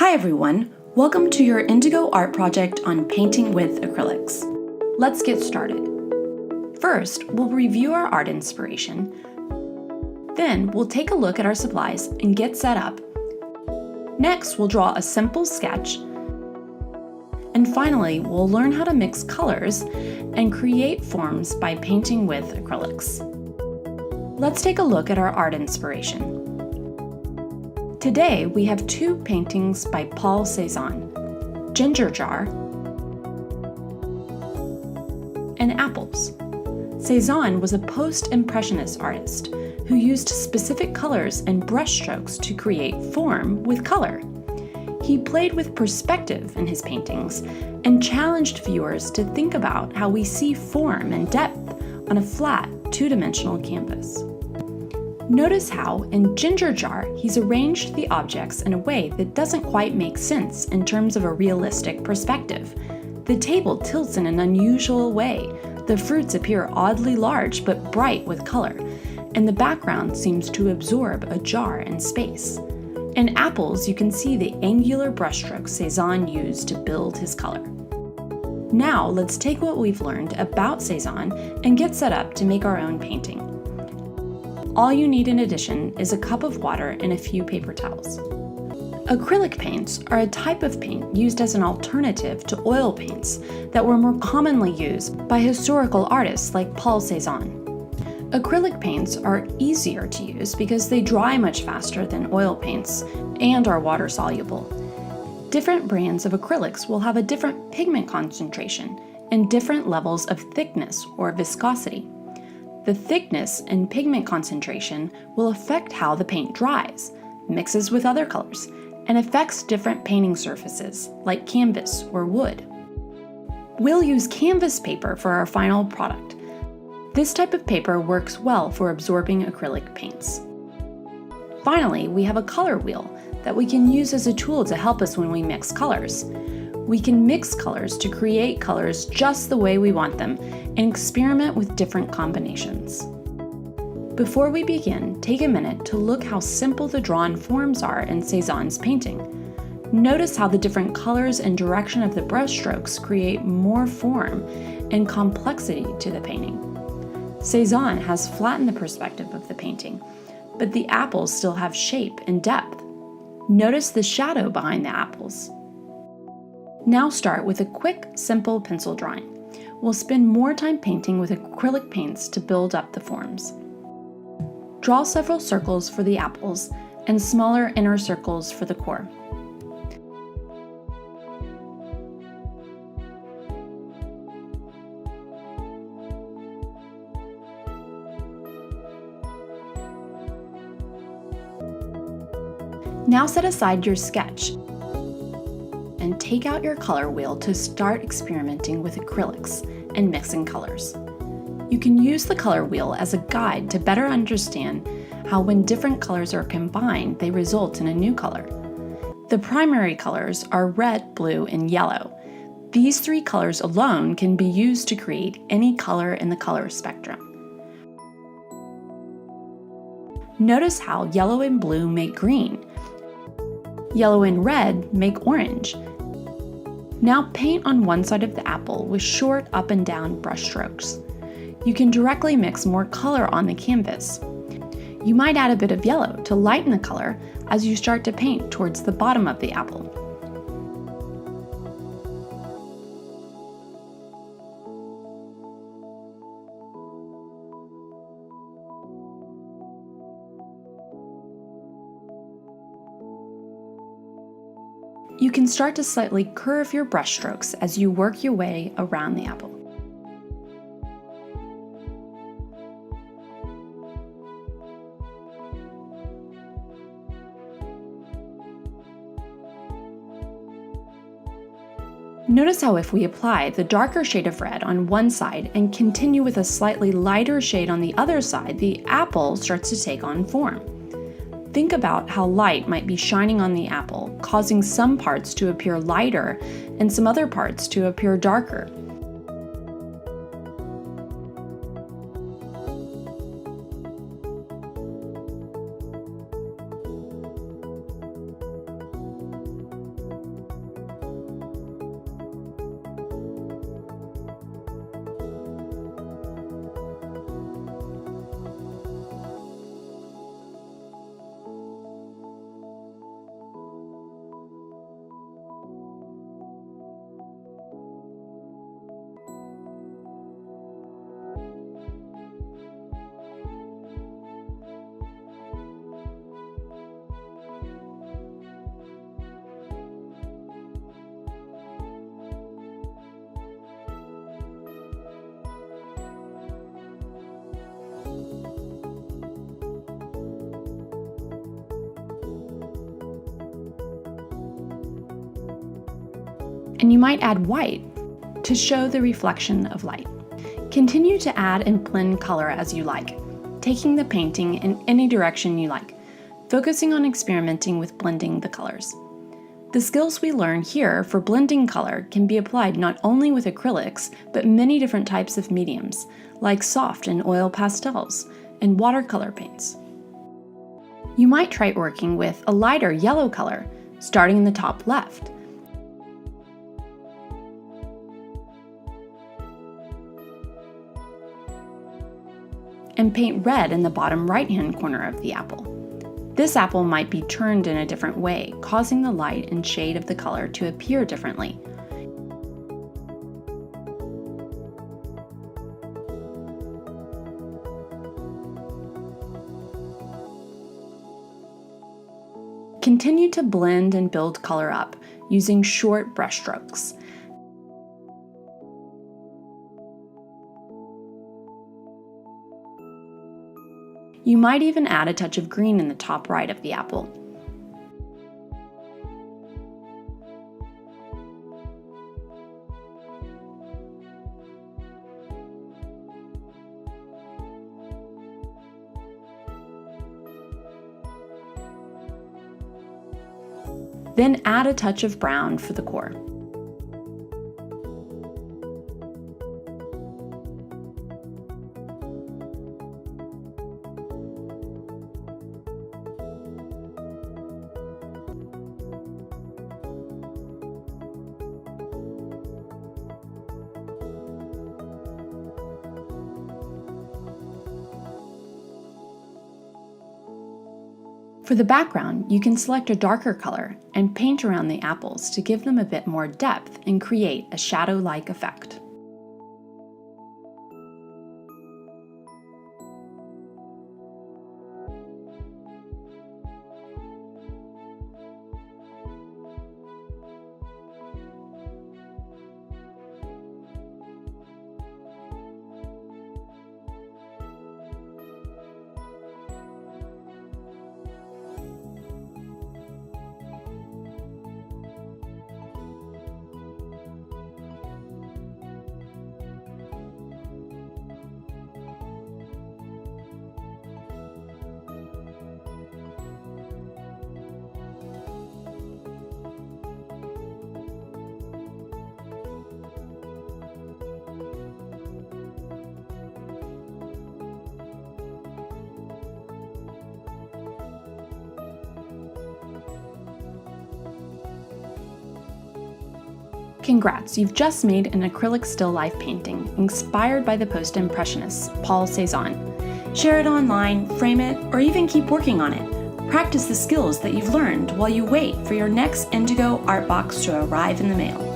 Hi everyone, welcome to your Indigo art project on painting with acrylics. Let's get started. First, we'll review our art inspiration. Then we'll take a look at our supplies and get set up. Next, we'll draw a simple sketch. And finally, we'll learn how to mix colors and create forms by painting with acrylics. Let's take a look at our art inspiration. Today, we have two paintings by Paul Cezanne, Ginger Jar and Apples. Cezanne was a post-impressionist artist who used specific colors and brushstrokes to create form with color. He played with perspective in his paintings and challenged viewers to think about how we see form and depth on a flat, two-dimensional canvas. Notice how, in Ginger Jar, he's arranged the objects in a way that doesn't quite make sense in terms of a realistic perspective. The table tilts in an unusual way, the fruits appear oddly large but bright with color, and the background seems to absorb a jar in space. In Apples, you can see the angular brushstrokes Cezanne used to build his color. Now, let's take what we've learned about Cezanne and get set up to make our own painting. All you need in addition is a cup of water and a few paper towels. Acrylic paints are a type of paint used as an alternative to oil paints that were more commonly used by historical artists like Paul Cezanne. Acrylic paints are easier to use because they dry much faster than oil paints and are water soluble. Different brands of acrylics will have a different pigment concentration and different levels of thickness or viscosity. The thickness and pigment concentration will affect how the paint dries, mixes with other colors, and affects different painting surfaces, like canvas or wood. We'll use canvas paper for our final product. This type of paper works well for absorbing acrylic paints. Finally, we have a color wheel that we can use as a tool to help us when we mix colors. We can mix colors to create colors just the way we want them and experiment with different combinations. Before we begin, take a minute to look how simple the drawn forms are in Cezanne's painting. Notice how the different colors and direction of the brushstrokes create more form and complexity to the painting. Cezanne has flattened the perspective of the painting, but the apples still have shape and depth. Notice the shadow behind the apples. Now start with a quick, simple pencil drawing. We'll spend more time painting with acrylic paints to build up the forms. Draw several circles for the apples and smaller inner circles for the core. Now set aside your sketch and take out your color wheel to start experimenting with acrylics and mixing colors. You can use the color wheel as a guide to better understand how when different colors are combined, they result in a new color. The primary colors are red, blue, and yellow. These three colors alone can be used to create any color in the color spectrum. Notice how yellow and blue make green. Yellow and red make orange. Now paint on one side of the apple with short up and down brush strokes. You can directly mix more color on the canvas. You might add a bit of yellow to lighten the color as you start to paint towards the bottom of the apple. You can start to slightly curve your brush strokes as you work your way around the apple. Notice how if we apply the darker shade of red on one side and continue with a slightly lighter shade on the other side, the apple starts to take on form. Think about how light might be shining on the apple, causing some parts to appear lighter and some other parts to appear darker. And you might add white to show the reflection of light. Continue to add and blend color as you like, taking the painting in any direction you like, focusing on experimenting with blending the colors. The skills we learn here for blending color can be applied not only with acrylics, but many different types of mediums, like soft and oil pastels and watercolor paints. You might try working with a lighter yellow color, starting in the top left. And paint red in the bottom right-hand corner of the apple. This apple might be turned in a different way, causing the light and shade of the color to appear differently. Continue to blend and build color up using short brush strokes. You might even add a touch of green in the top right of the apple. Then add a touch of brown for the core. For the background, you can select a darker color and paint around the apples to give them a bit more depth and create a shadow-like effect. Congrats, you've just made an acrylic still life painting inspired by the post-impressionists, Paul Cezanne. Share it online, frame it, or even keep working on it. Practice the skills that you've learned while you wait for your next Indigo art box to arrive in the mail.